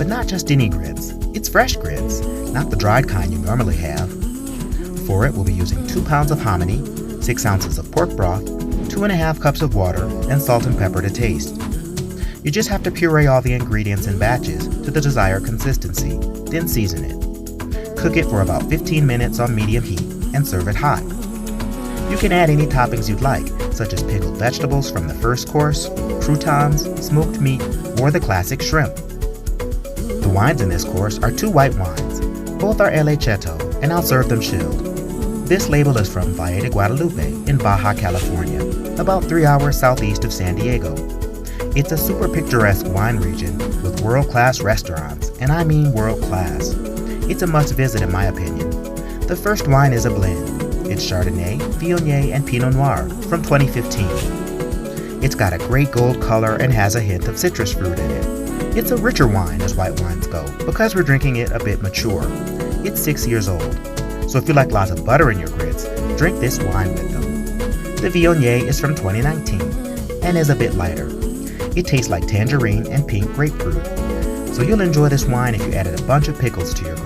but not just any grits. It's fresh grits, not the dried kind you normally have. For it, we'll be using 2 pounds of hominy, 6 ounces of pork broth, 2.5 cups of water, and salt and pepper to taste. You just have to puree all the ingredients in batches to the desired consistency, then season it. Cook it for about 15 minutes on medium heat and serve it hot. You can add any toppings you'd like, such as pickled vegetables from the first course, croutons, smoked meat, or the classic shrimp. The wines in this course are 2 white wines. Both are LA Chateau, and I'll serve them chilled. This label is from Valle de Guadalupe in Baja California, about 3 hours southeast of San Diego. It's a super picturesque wine region with world-class restaurants, and I mean world-class. It's a must-visit in my opinion. The first wine is a blend. It's Chardonnay, Viognier, and Pinot Noir from 2015. It's got a great gold color and has a hint of citrus fruit in it. It's a richer wine as white wines go because we're drinking it a bit mature. It's 6 years old. So if you like lots of butter in your grits, drink this wine with them. The Viognier is from 2019 and is a bit lighter. It tastes like tangerine and pink grapefruit. So you'll enjoy this wine if you added a bunch of pickles to your grits.